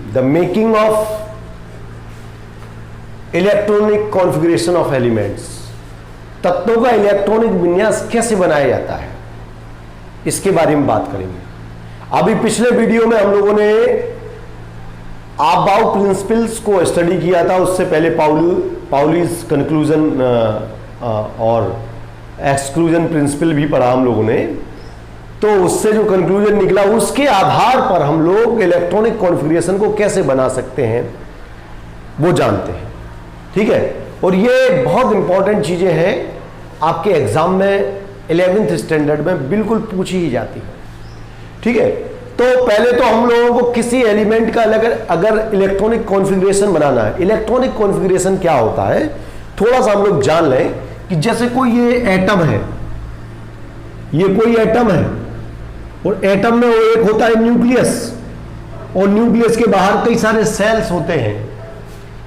The making of electronic configuration of elements, तत्वों का electronic विन्यास कैसे बनाया जाता है, इसके बारे में बात करेंगे। अभी पिछले वीडियो में हम लोगों ने अबाउट प्रिंसिपल्स को स्टडी किया था, उससे पहले पाउलीज कंक्लूजन और एक्सक्लूजन प्रिंसिपल भी पढ़ा हम लोगों ने। तो उससे जो कंक्लूजन निकला उसके आधार पर हम लोग इलेक्ट्रॉनिक कॉन्फ़िगरेशन को कैसे बना सकते हैं वो जानते हैं, ठीक है। और ये बहुत इंपॉर्टेंट चीजें हैं, आपके एग्जाम में 11th स्टैंडर्ड में बिल्कुल पूछी ही जाती है, ठीक है। तो पहले तो हम लोगों को किसी एलिमेंट का अगर इलेक्ट्रॉनिक कॉन्फ़िगरेशन बनाना है, इलेक्ट्रॉनिक कॉन्फ़िगरेशन क्या होता है थोड़ा सा हम लोग जान लें कि जैसे कोई ये एटम है, ये कोई एटम है और एटम में वो एक होता है न्यूक्लियस, और न्यूक्लियस के बाहर कई सारे सेल्स होते हैं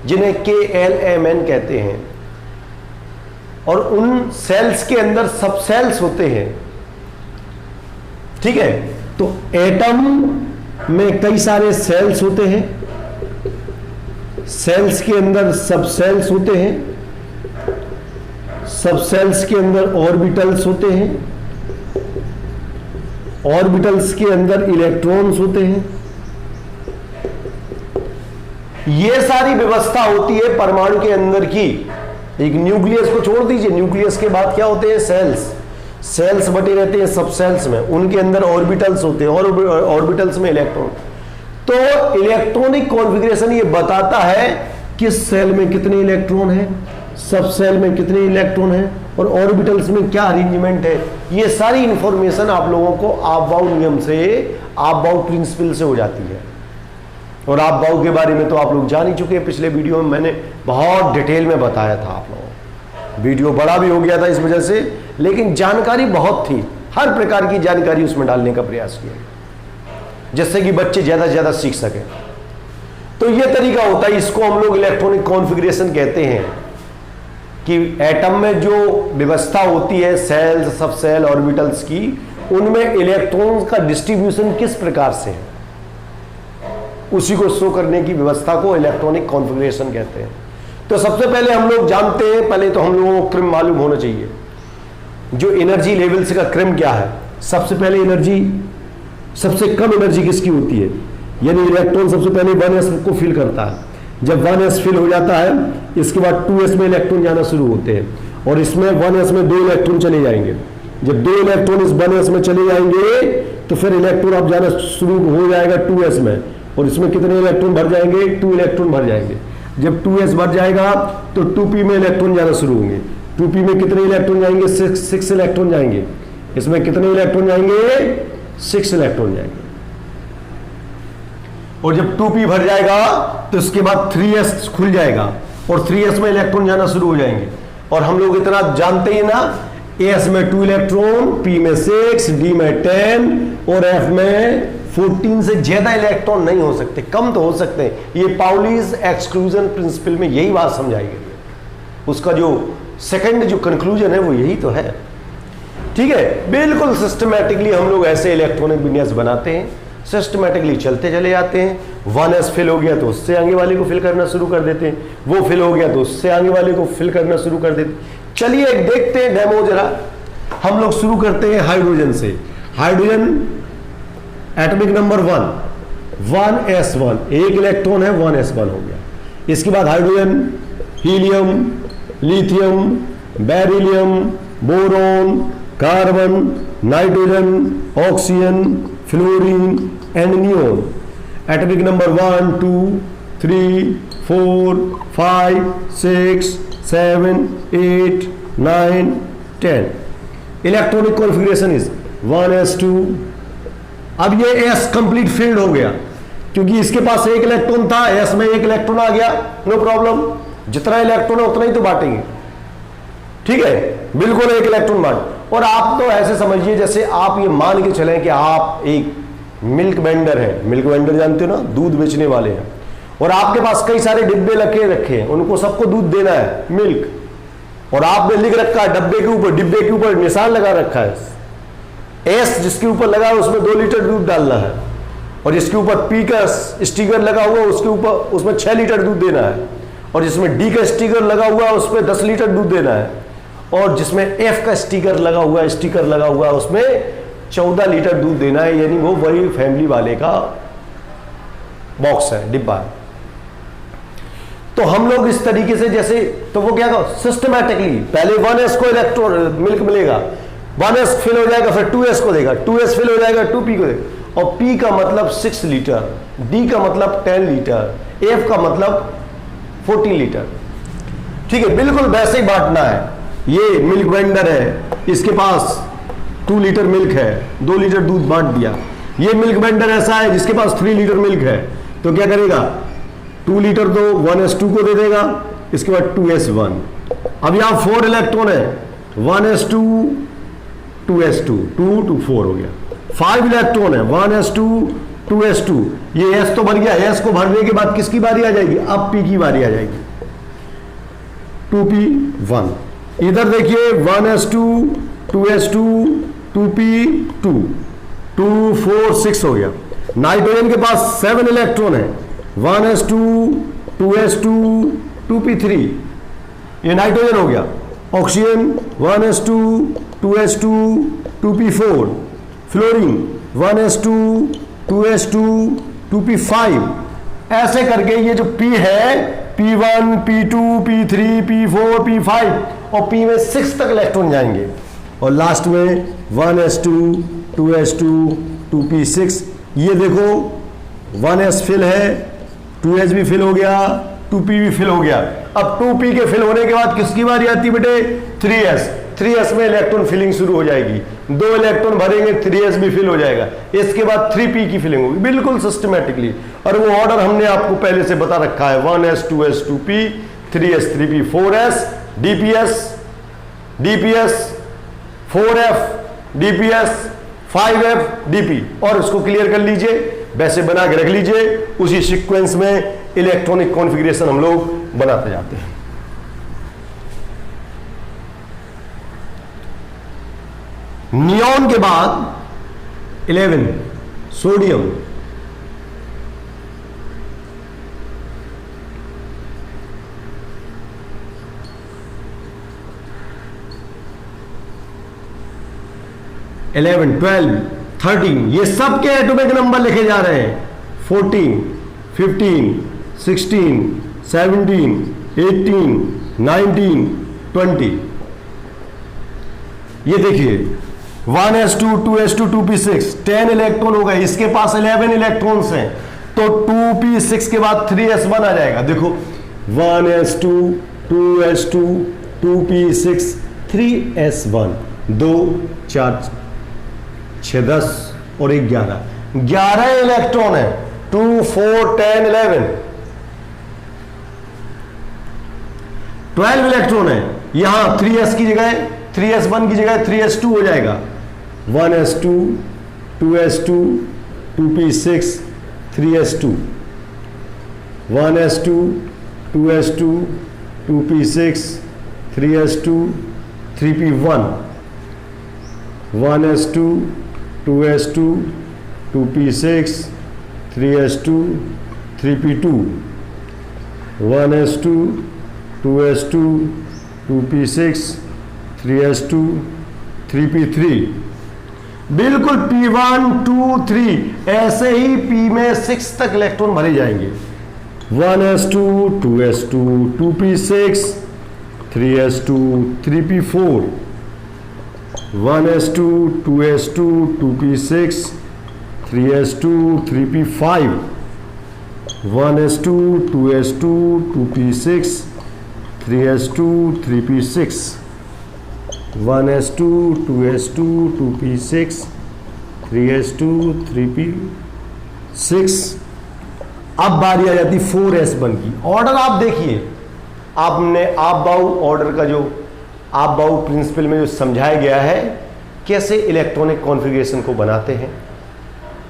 जिन्हें KLMN कहते हैं, और उन सेल्स के अंदर सब सेल्स होते हैं, ठीक है। तो एटम में कई सारे सेल्स होते हैं, सेल्स के अंदर सब सेल्स होते हैं, सब सेल्स के अंदर ऑर्बिटल्स होते हैं, ऑर्बिटल्स के अंदर इलेक्ट्रॉन्स होते हैं। ये सारी व्यवस्था होती है परमाणु के अंदर की। एक न्यूक्लियस को छोड़ दीजिए, न्यूक्लियस के बाद क्या होते हैं, सेल्स, सेल्स बटे रहते हैं सब सेल्स में, उनके अंदर ऑर्बिटल्स होते हैं और ऑर्बिटल्स में इलेक्ट्रॉन। तो इलेक्ट्रॉनिक कॉन्फ़िगरेशन ये बताता है किस सेल में कितने इलेक्ट्रॉन हैं, सब सेल में कितने इलेक्ट्रॉन हैं और ऑर्बिटल्स में क्या अरेंजमेंट है। ये सारी इंफॉर्मेशन आप लोगों को अबाउट नियम से, अबाउट प्रिंसिपल से हो जाती है। और अबाउट के बारे में तो आप लोग जान ही चुके हैं, पिछले वीडियो में मैंने बहुत डिटेल में बताया था आप लोगों को। वीडियो बड़ा भी हो गया था इस वजह से, लेकिन जानकारी बहुत थी, हर प्रकार की जानकारी उसमें डालने का प्रयास किया जिससे कि बच्चे ज्यादा से ज्यादा सीख सकें। तो यह तरीका होता है, इसको हम लोग इलेक्ट्रॉनिक कॉन्फ़िगरेशन कहते हैं कि एटम में जो व्यवस्था होती है सेल्स, सब सेल, ऑर्बिटल्स की, उनमें इलेक्ट्रॉन्स का डिस्ट्रीब्यूशन किस प्रकार से है, उसी को शो करने की व्यवस्था को इलेक्ट्रॉनिक कॉन्फ़िगरेशन कहते हैं। तो सबसे पहले हम लोग जानते हैं, पहले तो हम लोगों को क्रम मालूम होना चाहिए, जो एनर्जी लेवल्स का क्रम क्या है। सबसे पहले एनर्जी, सबसे कम एनर्जी किसकी होती है, यानी इलेक्ट्रॉन सबसे पहले 1s को फिल करता है। जब 1s फिल हो जाता है, इसके बाद 2s में इलेक्ट्रॉन जाना शुरू होते हैं, और इसमें 1s में 2 इलेक्ट्रॉन चले जाएंगे। जब 2 इलेक्ट्रॉन इस 1s में चले जाएंगे तो फिर इलेक्ट्रॉन अब जाना शुरू हो जाएगा 2s में, और इसमें कितने इलेक्ट्रॉन भर जाएंगे, 2 इलेक्ट्रॉन भर जाएंगे। जब 2s भर जाएगा तो 2p में इलेक्ट्रॉन जाना शुरू होंगे। 2p में कितने इलेक्ट्रॉन जाएंगे, 6 इलेक्ट्रॉन जाएंगे। इसमें कितने इलेक्ट्रॉन जाएंगे, 6 इलेक्ट्रॉन जाएंगे। और जब 2p भर जाएगा तो इसके बाद 3s खुल जाएगा, और 3s में इलेक्ट्रॉन जाना शुरू हो जाएंगे। और हम लोग इतना जानते ही ना, s में 2 इलेक्ट्रॉन, p में 6, d में 10 और f में 14 से ज्यादा इलेक्ट्रॉन नहीं हो सकते, कम तो हो सकते हैं। ये पाउलीज एक्सक्लूजन प्रिंसिपल में यही बात समझाई गई है, उसका जो सेकंड जो कंक्लूजन है वो यही तो है, ठीक है। बिल्कुल सिस्टमैटिकली हम लोग ऐसे इलेक्ट्रॉनिक विन्यास बनाते हैं, सिस्टमैटिकली चलते चले जाते हैं। 1s फिल हो गया तो उससे आगे वाले को फिल करना शुरू कर देते हैं, वो फिल हो गया तो उससे आगे वाले को फिल करना शुरू कर देते हैं। चलिए एक देखते हैं डेमो जरा। हम लोग शुरू करते हैं हाइड्रोजन से। हाइड्रोजन एटॉमिक नंबर 1s1, एक इलेक्ट्रॉन है, 1s1 हो गया। इसके बाद hydrogen, helium, lithium, beryllium, boron, carbon, nitrogen, oxygen, fluorine and neon. Atomic number 1, 2, 3, 4, 5, 6, 7, 8, 9, 10। Electronic configuration is 1s2। अब ये s कंप्लीट फील्ड हो गया, क्योंकि इसके पास एक इलेक्ट्रॉन था, s में एक इलेक्ट्रॉन आ गया, नो प्रॉब्लम, जितना इलेक्ट्रॉन है उतना ही तो बांटेंगे, ठीक है, बिल्कुल एक इलेक्ट्रॉन बांट। और आप तो ऐसे समझिए जैसे आप ये मान के चलें कि आप एक मिल्क वेंडर हैं, मिल्क वेंडर जानते हो ना, दूध बेचने वाले हैं, और आपके पास कई सारे डिब्बे रखे हैं, उनको सबको दूध देना है, मिल्क, और आपने लिख रखा है डिब्बे के ऊपर निशान लगा रखा है, एस जिसके ऊपर लगा है उसमें 2 लीटर दूध डालना है। और जिसके ऊपर पी का स्टिकर लगा हुआ उसके ऊपर उसमें 6 लीटर दूध देना है, और जिसमें डी का स्टिकर लगा हुआ है उसमें 10 लीटर दूध देना है, और जिसमें एफ का स्टिकर लगा हुआ है उसमें 14 लीटर दूध देना है। यानी वो वही फैमिली वाले का बॉक्स है, डिब्बा है। तो हम लोग इस तरीके से जैसे, तो वो क्या कहो सिस्टमैटिकली पहले 1s को इलेक्ट्रॉन मिल्क मिलेगा, 1s फिल हो जाएगा, फिर 2s को देगा, 2s फिल हो जाएगा, 2p को देगा, और p का मतलब 6 लीटर, d का मतलब 10 लीटर, f का मतलब 14 लीटर। ठीक है, बिल्कुल वैसे ही बांटना है। ये मिल्क वेंडर है, इसके पास 2 लीटर मिल्क है, 2 लीटर दूध बांट दिया। ये मिल्क वेंडर ऐसा है जिसके पास 3 लीटर मिल्क है, तो क्या करेगा 2 लीटर तो 1s2 को दे देगा, इसके बाद 2s1। अब यहां 4 इलेक्ट्रॉन है, 1s2 2s2, 2 to 4 हो गया। 5 इलेक्ट्रॉन है, 1s2 2s2, ये s तो भर गया, s को भरने के बाद किसकी बारी आ जाएगी, अब p की बारी आ जाएगी, 2p1। इधर देखिए 1s2 2s2 2p2, 2 4 6 हो गया। नाइट्रोजन के पास 7 इलेक्ट्रॉन है, 1s2 2s2 2p3, ये नाइट्रोजन हो गया। Oxygen 1s2 2s2 2p4, fluorine 1s2 2s2 2p5। ऐसे करके ये जो p है p1 p2 p3 p4 p5 और p में 6 तक इलेक्ट्रॉन जाएंगे, और लास्ट में 1s2 2s2 2p6। ये देखो 1s फिल है, 2s भी फिल हो गया, 2p भी फिल हो गया। अब 2p के फिल होने के बाद किसकी बारी आती है बेटे, 3s में इलेक्ट्रॉन फिलिंग शुरू हो जाएगी, 2 इलेक्ट्रॉन भरेंगे 3s भी फिल हो जाएगा, इसके बाद 3p की फिलिंग होगी, बिल्कुल सिस्टमैटिकली। और वो ऑर्डर हमने आपको पहले से बता रखा है, 1s 2s 2p 3s 3p 4s dps 4f dps 5f dp, और इसको क्लियर कर लीजिए, वैसे बना के रख लीजिए। उसी सीक्वेंस में इलेक्ट्रॉनिक कॉन्फ़िगरेशन हम लोग बनाते जाते हैं। नियॉन के बाद 11 सोडियम, इलेवन 12 13, ये सब के एटॉमिक नंबर लिखे जा रहे हैं, 14 15 16 17 18 19 20। ये देखिए 1s2 2s2 2p6 10 इलेक्ट्रॉन हो गए, इसके पास 11 इलेक्ट्रॉन्स हैं, तो 2p6 के बाद 3s1 आ जाएगा। देखो 1s2 2s2 2p6 3s1, 2 4 6 10 और 1 11 इलेक्ट्रॉन है, 2 4 10 11 12 इलेक्ट्रॉन है। यहां 3s की जगह 3s1 की जगह 3s2 हो जाएगा, 1s2 2s2 2p6 3s2, 1s2 2s2 2p6 3s2 3p1, 1s2 2s2 2p6 3s2 3p2, 1s2 2s2 2p6 3s2 3p3। बिल्कुल p1 2 3 ऐसे ही p में 6 तक इलेक्ट्रॉन भरे जाएंगे, 1s2 2s2 2p6 3s2 3p4, 1s2 2s2 2p6 3s2 3p5, 1s2 2s2 2p6 3s2 3p6, 1s2 2s2 2p6 3s2 3p6। अब बारी आ जाती 4s1 की। ऑर्डर आप देखिए, आपने आप बाउ ऑर्डर का जो आप बाउ प्रिंसिपल में जो समझाया गया है कैसे इलेक्ट्रॉनिक कॉन्फ़िगरेशन को बनाते हैं।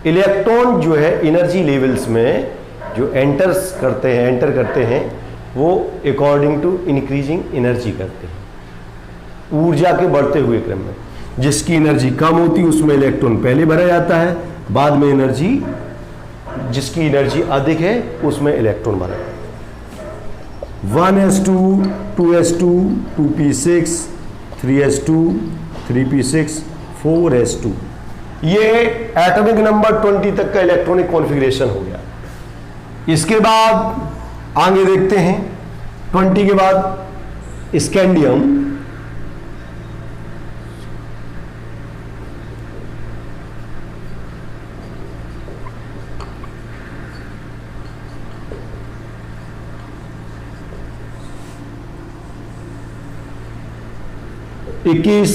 इलेक्ट्रॉन जो है एनर्जी लेवल्स में जो एंटर करते हैं वो अकॉर्डिंग टू इंक्रीजिंग एनर्जी करते हैं, ऊर्जा के बढ़ते हुए क्रम में। जिसकी एनर्जी कम होती है उसमें इलेक्ट्रॉन पहले भरा जाता है, बाद में एनर्जी जिसकी एनर्जी अधिक है उसमें इलेक्ट्रॉन बना। 1s2 2s2 2p6 3s2 3p6 4s2, ये एटॉमिक नंबर 20 तक का इलेक्ट्रॉनिक कॉन्फ़िगरेशन हो गया। इसके बाद आगे देखते हैं 20 के बाद स्कैंडियम, इक्कीस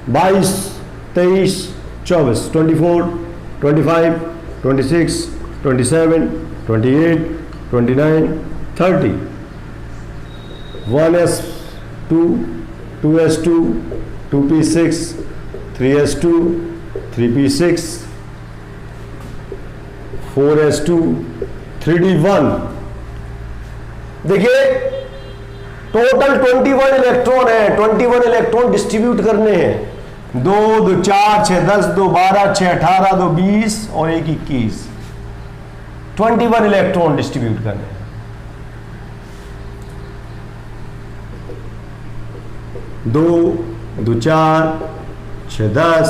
22 23 24 24 25 26 27 28 29 30, 1s2 2s2 2p6 3s2 3p6 4s2 3d1। देखिए टोटल 21 इलेक्ट्रॉन है, 21 इलेक्ट्रॉन डिस्ट्रीब्यूट करने हैं। 2 2 4 6 10 2 12 6 18 2 20 और 1 21, 21 इलेक्ट्रॉन डिस्ट्रीब्यूट करने हैं। 2 2 4 6 10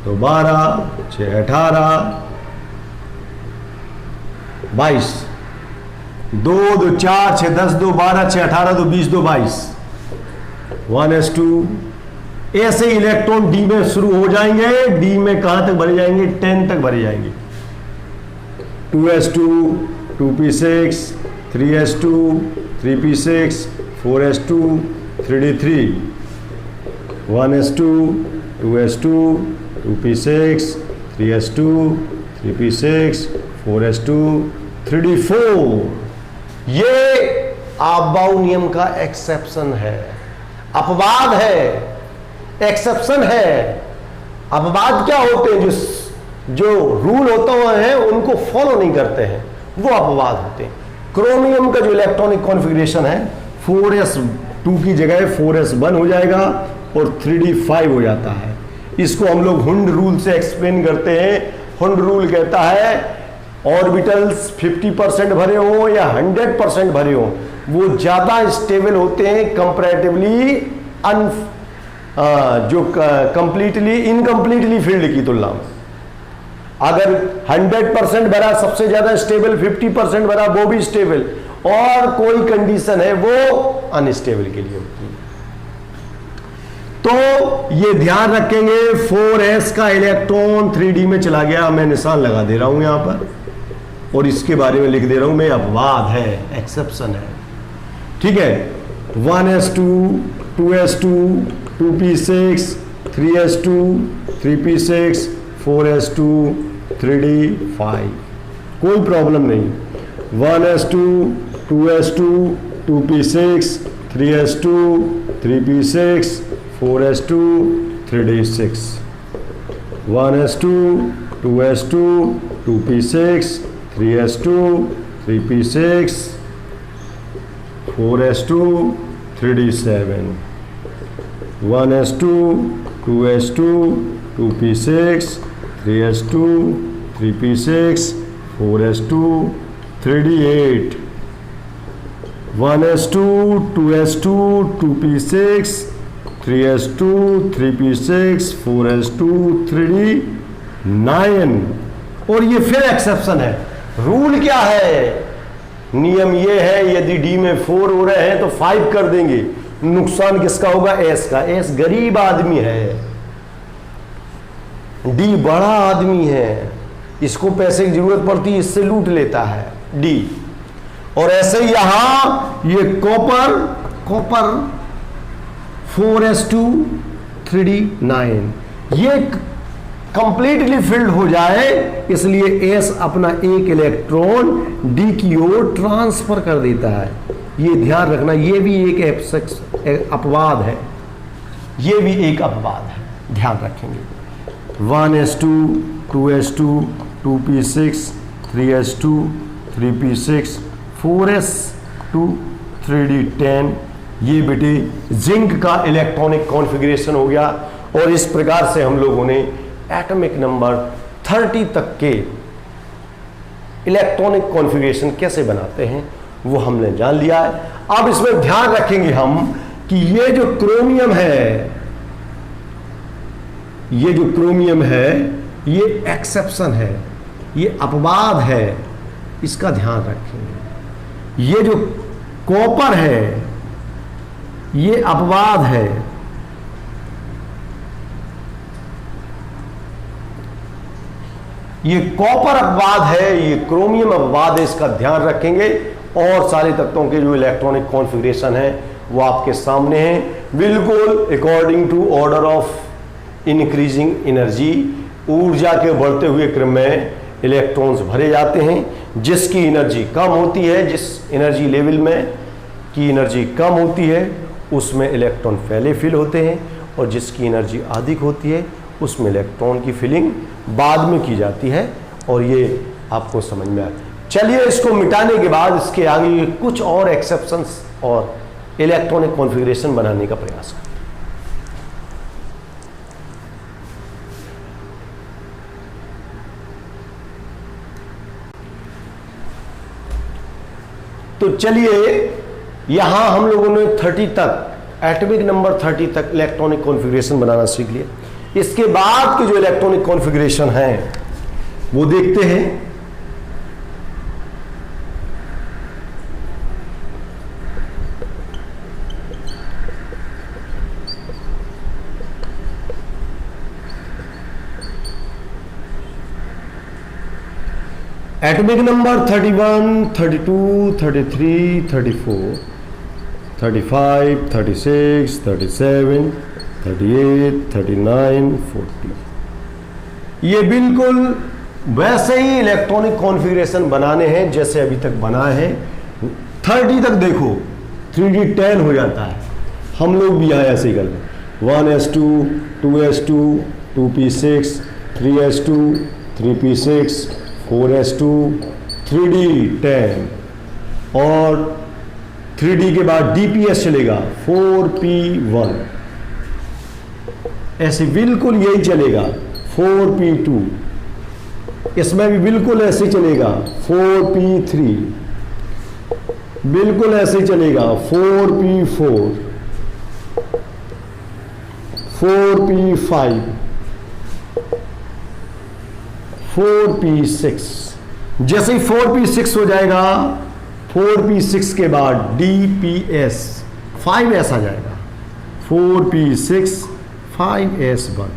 2 12 6 18 22, 2 2 4 6 10 2 12 6 18 2 20 2 22, 1s2। ऐसे इलेक्ट्रॉन डी में शुरू हो जाएंगे, डी में कहां तक भरे जाएंगे? 10 तक भरे जाएंगे। 2s2 2p6 3s2 3p6 4s2 3d3, 1s2 2s2 2p6 3s2 3p6 4s2 3d4। ये आपबाउ नियम का एक्सेप्शन है, अपवाद है, एक्सेप्शन है। अपवाद क्या होते हैं? जो रूल होते हैं उनको फॉलो नहीं करते हैं, वो अपवाद होते हैं। क्रोमियम का जो इलेक्ट्रॉनिक कॉन्फ़िगरेशन है 4s2 की जगह 4s1 हो जाएगा और 3d5 हो जाता है। इसको हम लोग हुंड रूल से एक्सप्लेन करते हैं। हुंड रूल कहता है ऑर्बिटल्स 50% भरे हो या 100% भरे हो, वो ज्यादा स्टेबल होते हैं कंपैरेटिवली जो कंप्लीटली इनकम्प्लीटली फील्ड की तुलना में। अगर 100% भरा सबसे ज्यादा स्टेबल, 50% भरा वो भी स्टेबल, और कोई कंडीशन है वो अनस्टेबल के लिए होती है। तो ये ध्यान रखेंगे 4s का इलेक्ट्रॉन 3d में चला गया, मैं निशान लगा दे रहा हूं यहां पर और इसके बारे में लिख दे रहा हूं मैं, अपवाद है, एक्सेप्शन है। ठीक है, 1s2 2s2 2p6 3s2 3p6 4s2 3d5, कोई प्रॉब्लम नहीं। 1s2 2s2 2p6 3s2 3p6 4s2 3d6, 1s2 2s2 2p6 3s2 3p6 4s2 3d7, 1s2 2s2 2p6 3s2 3p6 4s2 3d8, 1s2 2s2 2p6 3s2 3p6 4s2 3d9। और ये फिर exception है। Rule क्या है? नियम ये है यदि डी में 4 हो रहे हैं तो 5 कर देंगे। नुकसान किसका होगा? एस का। एस गरीब आदमी है, डी बड़ा आदमी है, इसको पैसे की जरूरत पड़ती है, इससे लूट लेता है डी। और ऐसे ही यहां ये कॉपर 4s2 3d9 ये कंप्लीटली फिल्ड हो जाए, इसलिए एस अपना एक इलेक्ट्रॉन डी की ओर ट्रांसफर कर देता है। ये ध्यान रखना, ये भी एक अपवाद है, ये भी एक अपवाद है, ध्यान रखेंगे। 1s2 2s2 2p6 3s2 3p6 4s2 3d10, ये बेटे जिंक का इलेक्ट्रॉनिक कॉन्फ़िगरेशन हो गया। और इस प्रकार से हम लोगों ने एटॉमिक नंबर 30 तक के इलेक्ट्रॉनिक कॉन्फ़िगरेशन कैसे बनाते हैं वो हमने जान लिया है। अब इसमें ध्यान रखेंगे हम कि ये जो क्रोमियम है ये एक्सेप्शन है, ये अपवाद है, इसका ध्यान रखेंगे। ये जो कॉपर है ये अपवाद है, ये कॉपर अपवाद है, ये क्रोमियम अपवाद है, इसका ध्यान रखेंगे। और सारे तत्वों के जो इलेक्ट्रॉनिक कॉन्फ़िगरेशन है वो आपके सामने है, बिल्कुल according to order of increasing energy. ऊर्जा के बढ़ते हुए क्रम में इलेक्ट्रॉन्स भरे जाते हैं। जिसकी एनर्जी कम होती है, जिस एनर्जी लेवल में की एनर्जी कम होती है उसमें इलेक्ट्रॉन पहले फिल होते हैं, और जिसकी एनर्जी अधिक होती है उसमें इलेक्ट्रॉन की फिलिंग बाद में की जाती है। और ये आपको समझ में आता है। चलिए इसको मिटाने के बाद इसके आगे कुछ और एक्सेप्शंस और इलेक्ट्रॉनिक कॉन्फ़िगरेशन बनाने का प्रयास करते हैं। तो चलिए यहां हम लोगों ने 30 तक, एटॉमिक नंबर 30 तक इलेक्ट्रॉनिक कॉन्फ़िगरेशन बनाना सीख लिया। इसके बाद के जो इलेक्ट्रॉनिक कॉन्फ़िगरेशन हैं वो देखते हैं। एटॉमिक नंबर 31, 32, 33, 34, 35, 36, 37, 38, 39, 40, ये बिल्कुल वैसे ही इलेक्ट्रॉनिक कॉन्फ़िगरेशन बनाने हैं जैसे अभी तक बनाए हैं। 30 तक देखो 3d10 हो जाता है, हम लोग भी यहाँ ऐसे ही कर लें। 1s2, 2s2, 2p6, 3s2, 3p6, 4s2, 3d10, और 3d के बाद dps चलेगा 4p1, ऐसे बिल्कुल यही चलेगा 4p2, इसमें भी बिल्कुल ऐसे चलेगा 4p3, बिल्कुल ऐसे चलेगा 4p4, 4p5, 4p6। जैसे ही 4p6 हो जाएगा 4p6 के बाद dps 5s आ जाएगा, 4p6 5s1,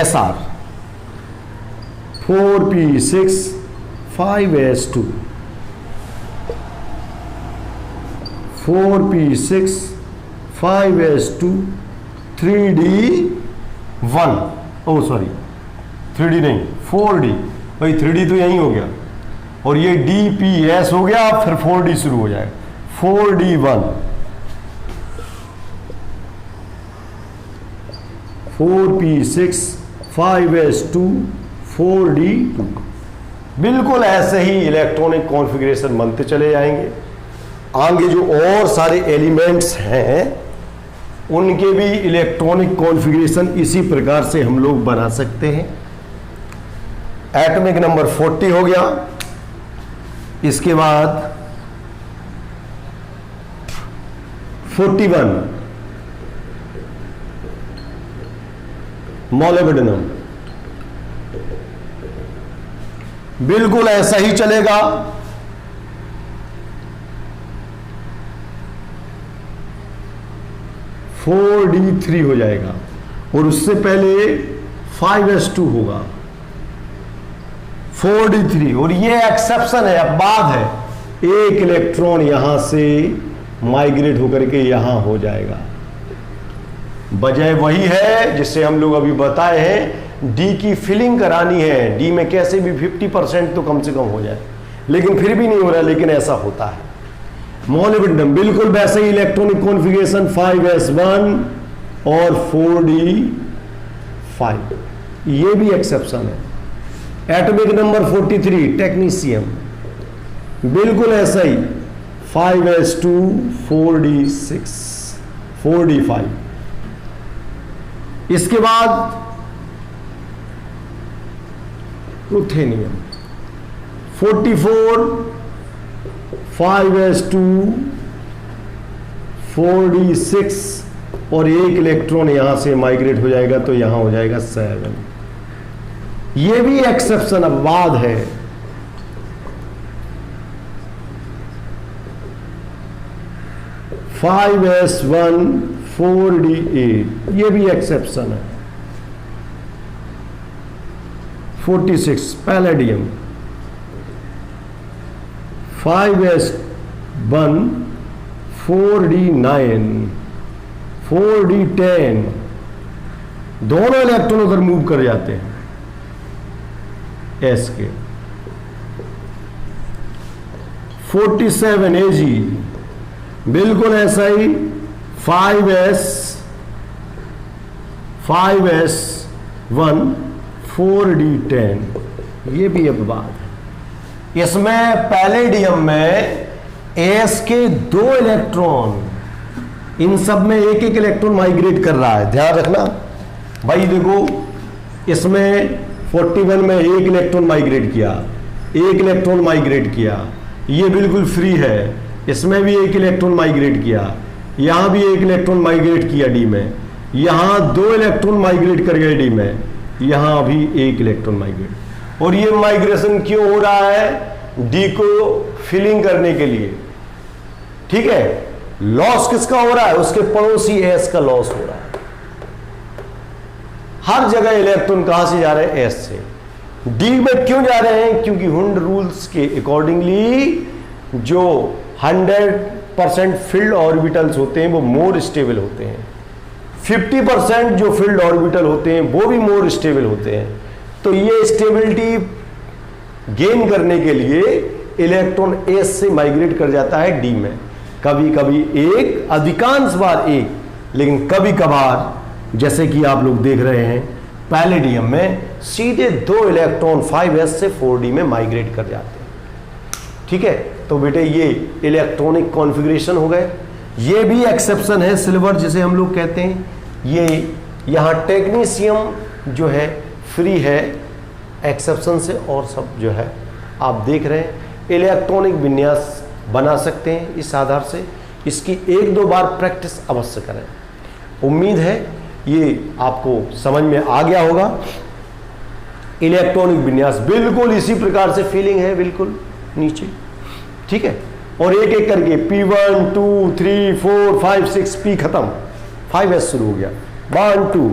sr 4p6 5s2, 4p6 5s2, 3d1, ओ सॉरी 3d नहीं 4d, भाई 3d तो यही हो गया, और ये dps हो गया, फिर 4d शुरू हो जाएगा, 4d1, 4p6 5s2, 4d2। बिल्कुल ऐसे ही इलेक्ट्रॉनिक कॉन्फ़िगरेशन बनते चले जाएंगे। आगे जो और सारे एलिमेंट्स हैं उनके भी इलेक्ट्रॉनिक कॉन्फ़िगरेशन इसी प्रकार से हम लोग बना सकते हैं। एटॉमिक नंबर 40 हो गया, इसके बाद 41 मोलिब्डेनम, बिल्कुल ऐसा ही चलेगा। 4d3 हो जाएगा, और उससे पहले 5s2 होगा, 4d3, और ये एक्सेप्शन है, अपवाद है, एक इलेक्ट्रॉन यहां से माइग्रेट होकर के यहां हो जाएगा। वजह वही है जिससे हम लोग अभी बताए हैं, डी की फिलिंग करानी है, डी में कैसे भी 50% तो कम से कम हो जाए, लेकिन फिर भी नहीं हो रहा, लेकिन ऐसा होता है। मोलिब्डेनम बिल्कुल वैसे ही इलेक्ट्रॉनिक कॉन्फ़िगरेशन 5s1 और 4d5, ये भी एक्सेप्शन है। एटॉमिक नंबर 43 टेक्नीशियम, बिल्कुल ऐसा ही 5s2 4d6 4d5। इसके बाद रुथेनियम, 44 5s2 4d6 और एक इलेक्ट्रॉन यहां से माइग्रेट हो जाएगा तो यहां हो जाएगा 7। ये भी एक्सेप्शन अपवाद है। फाइव एस वन 4d8 ये भी एक्सेप्शन है। 46 पैलेडियम 5s1 4d9 4d10 दोनों इलेक्ट्रॉन उधर मूव कर जाते हैं एस के। 47 Ag बिल्कुल ऐसा ही 5s1 4d10 ये भी अपवाद है। इसमें पैलेडियम में एस के 2 इलेक्ट्रॉन, इन सब में एक एक इलेक्ट्रॉन माइग्रेट कर रहा है। ध्यान रखना भाई, देखो इसमें 41 में एक इलेक्ट्रॉन माइग्रेट किया, एक इलेक्ट्रॉन माइग्रेट किया, ये बिल्कुल फ्री है। इसमें भी एक इलेक्ट्रॉन माइग्रेट किया, यहां भी एक इलेक्ट्रॉन माइग्रेट किया डी में, यहां 2 इलेक्ट्रॉन माइग्रेट कर गए डी में, यहां भी एक इलेक्ट्रॉन माइग्रेट। और ये माइग्रेशन क्यों हो रहा है? डी को फिलिंग करने के लिए, ठीक है। लॉस किसका हो रहा है? उसके पड़ोसी एस का लॉस हो रहा है। हर जगह इलेक्ट्रॉन कहां से जा रहे हैं? एस से। डी में क्यों जा रहे हैं? क्योंकि हुंड रूल्स के अकॉर्डिंगली जो 100% फील्ड ऑर्बिटल्स होते हैं वो मोर स्टेबल होते हैं, 50% जो फील्ड ऑर्बिटल होते हैं वो भी मोर स्टेबल होते हैं। तो ये स्टेबिलिटी गेन करने के लिए इलेक्ट्रॉन एस से माइग्रेट कर जाता है डी में। कभी कभी एक, अधिकांश बार एक, लेकिन कभी कभार जैसे कि आप लोग देख रहे हैं पैलेडियम में सीधे 2 इलेक्ट्रॉन 5s से 4d में माइग्रेट कर जाते हैं, ठीक है। तो बेटे ये इलेक्ट्रॉनिक कॉन्फ़िगरेशन हो गए। ये भी एक्सेप्शन है सिल्वर जिसे हम लोग कहते हैं। ये यहाँ टेक्नीशियम जो है फ्री है एक्सेप्शन से, और सब जो है आप देख रहे हैं। इलेक्ट्रॉनिक विन्यास बना सकते हैं इस आधार से। इसकी 1-2 बार प्रैक्टिस अवश्य करें। उम्मीद है ये आपको समझ में आ गया होगा। इलेक्ट्रॉनिक विन्यास बिल्कुल इसी प्रकार से फीलिंग है, बिल्कुल नीचे, ठीक है। और एक एक करके P1 2 3 4 5 6 P खत्म, 5s शुरू हो गया, 1 2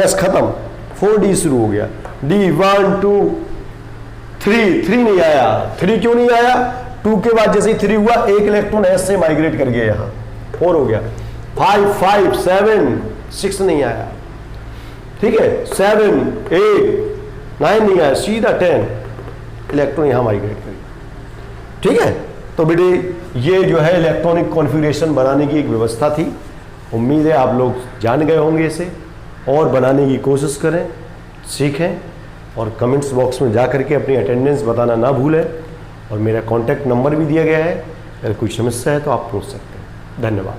S खत्म, 4d शुरू हो गया, D 1 2 3 नहीं आया। 3 क्यों नहीं आया? 2 के बाद जैसे ही 3 हुआ एक इलेक्ट्रॉन S से माइग्रेट कर गया, यहां 4 हो गया। 5 7 6 नहीं आया, ठीक है। 7 8 9 नहीं आया, सीधा 10 इलेक्ट्रॉन यहां माइग्रेट कर गया, ठीक है। तो बेटे ये जो है इलेक्ट्रॉनिक कॉन्फ़िगरेशन बनाने की एक व्यवस्था थी। उम्मीद है आप लोग जान गए होंगे इसे, और बनाने की कोशिश करें, सीखें, और कमेंट्स बॉक्स में जा करके अपनी अटेंडेंस बताना ना भूलें। और मेरा कॉन्टैक्ट नंबर भी दिया गया है, अगर कोई समस्या है तो आप पूछ सकते हैं। धन्यवाद।